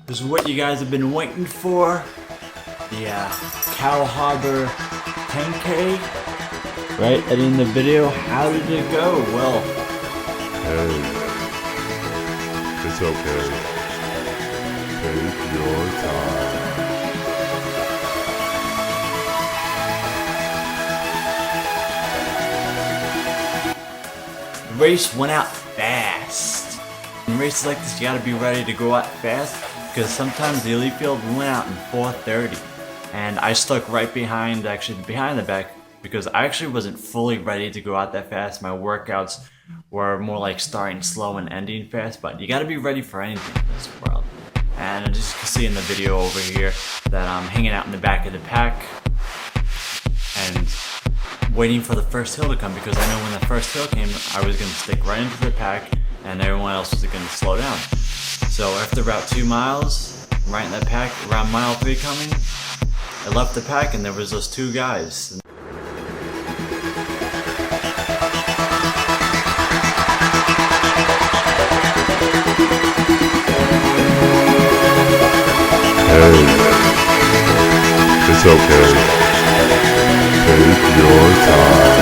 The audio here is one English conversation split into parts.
This is what you guys have been waiting for. The Coal Harbor 10K. Right, and in the video, how did it go? Well, Hey, it's okay. Take your time. the race went out fast. In races like this, you gotta be ready to go out fast because sometimes the elite field went out in 4:30, and I stuck right behind, actually behind the back, because I actually wasn't fully ready to go out that fast. My workouts were more like starting slow and ending fast, but you gotta be ready for anything in this world. And as you can see in the video over here that I'm hanging out in the back of the pack and waiting for the first hill to come, because I know when the first hill came, I was gonna stick right into the pack and everyone else was gonna slow down. So after about 2 miles, right in that pack, around mile 3 coming, I left the pack and there was those two guys. Hey, it's okay. Take your time.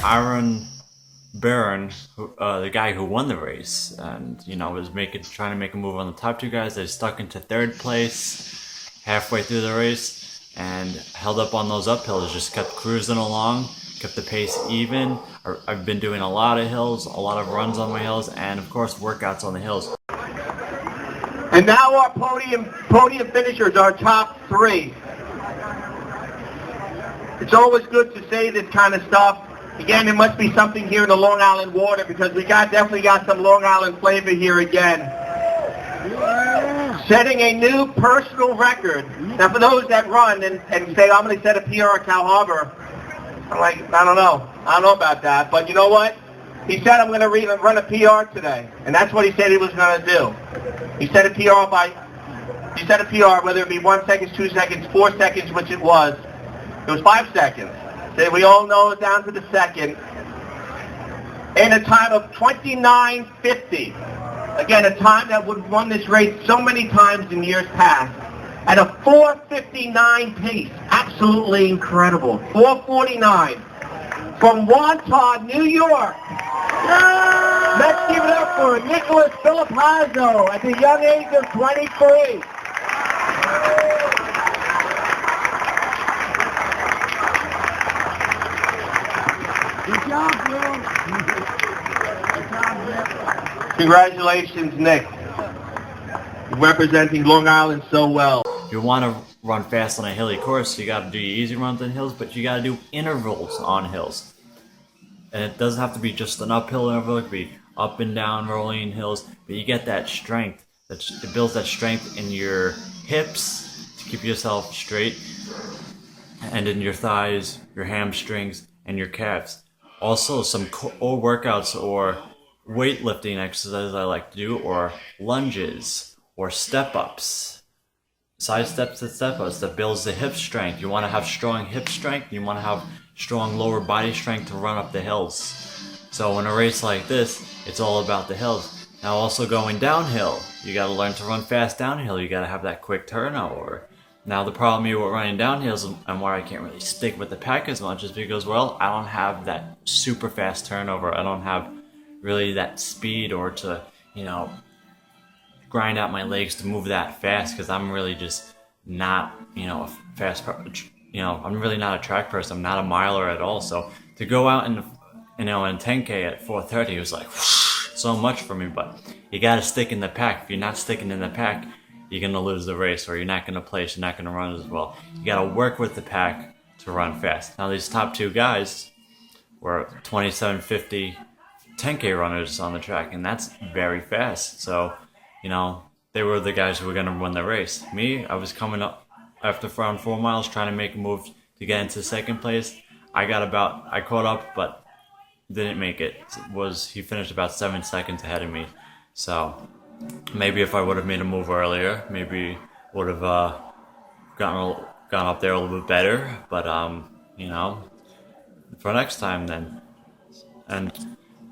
Aaron Barron, the guy who won the race, and was trying to make a move on the top two guys. They stuck into third place halfway through the race and held up on those uphills. Just kept cruising along, kept the pace even. I've been doing a lot of hills, a lot of runs on my hills, and of course workouts on the hills. And now our podium finishers, our top 3. It's always good to say this kind of stuff. Again, there must be something here in the Long Island water, because we definitely got some Long Island flavor here again. Yeah. Setting a new personal record. Now, for those that run and say, I'm going to set a PR at Coal Harbor, I'm like, I don't know about that. But you know what? He said, I'm going to run a PR today. And that's what he said he was going to do. He set a PR whether it be 1 second, 2 seconds, 4 seconds, which it was. It was 5 seconds. So we all know it down to the second. In a time of 29:50. Again, a time that would have won this race so many times in years past. At a 4:59 pace. Absolutely incredible. 4:49. From Wantagh, New York. Yeah! Let's give it up for Nicholas Filipazzo at the young age of 23. Good job, Bill. Good job, Nick. Congratulations, Nick. Representing Long Island so well. You want to run fast on a hilly course, you got to do your easy runs on hills, but you got to do intervals on hills. And it doesn't have to be just an uphill interval, it could be up and down rolling hills, but you get that strength. It builds that strength in your hips to keep yourself straight, and in your thighs, your hamstrings, and your calves. Also, some core workouts or weightlifting exercises I like to do, or lunges, or step-ups. Side steps and step-ups that builds the hip strength. You want to have strong hip strength, you want to have strong lower body strength to run up the hills. So in a race like this, it's all about the hills. Now also going downhill, you got to learn to run fast downhill. You got to have that quick turnover. Now the problem here with running downhills and why I can't really stick with the pack as much is because, well, I don't have that super fast turnover. I don't have really that speed or to, grind out my legs to move that fast because I'm really just not, a fast, I'm really not a track person. I'm not a miler at all. So to go out and, in 10K at 4:30, it was like whoosh, so much for me. But you got to stick in the pack. If you're not sticking in the pack, you're going to lose the race, or you're not going to place, you're not going to run as well. You got to work with the pack to run fast. Now, these top two guys were 27:50 10K runners on the track, and that's very fast. So, they were the guys who were going to win the race. Me, I was coming up after around 4 miles trying to make a move to get into second place. I caught up, but didn't make it. He finished about 7 seconds ahead of me. So maybe if I would have made a move earlier, maybe would have gone up there a little bit better. But for next time then. And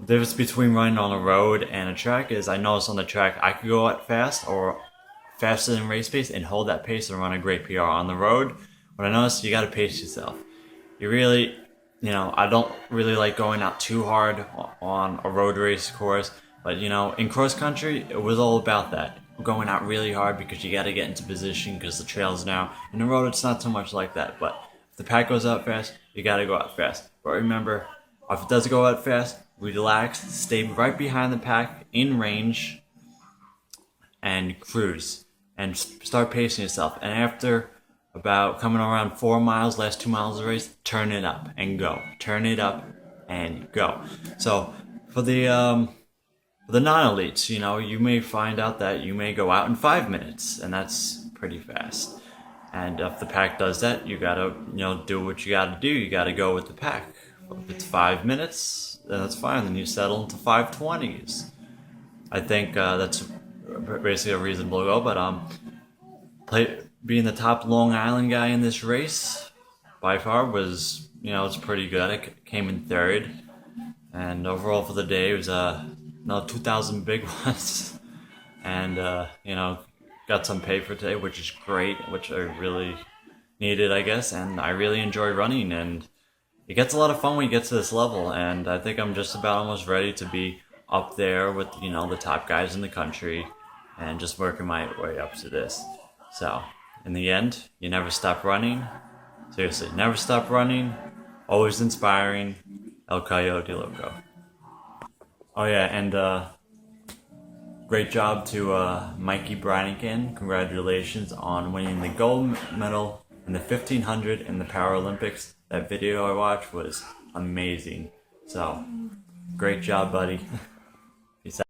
the difference between running on a road and a track is I noticed on the track I could go out fast or faster than race pace and hold that pace and run a great PR. On the road, what I noticed, you got to pace yourself. You really, I don't really like going out too hard on a road race course, but in cross country, it was all about that. Going out really hard because you got to get into position because the trail's now. In the road, it's not so much like that, but if the pack goes out fast, you got to go out fast. But remember, if it does go out fast, relax, stay right behind the pack in range, and cruise. And start pacing yourself. And after about coming around 4 miles, last 2 miles of the race, turn it up and go. Turn it up and go. So for the non-elites, you may find out that you may go out in 5 minutes, and that's pretty fast. And if the pack does that, you gotta, do what you gotta do. You gotta go with the pack. If it's 5 minutes, then that's fine. Then you settle into 5:20s. I think that's basically a reasonable goal. But being the top Long Island guy in this race by far was, it's pretty good. I came in third, and overall for the day it was 2,000 big ones, and got some pay for today, which is great, which I really needed, I guess. And I really enjoy running, and it gets a lot of fun when you get to this level. And I think I'm just about almost ready to be up there with the top guys in the country, and just working my way up to this. So in the end, you never stop running. Seriously, never stop running. Always inspiring. El Coyote Loco. Oh yeah, and great job to Mikey Brannigan. Congratulations on winning the gold medal in the 1500 in the Paralympics. That video I watched was amazing. So, great job, buddy.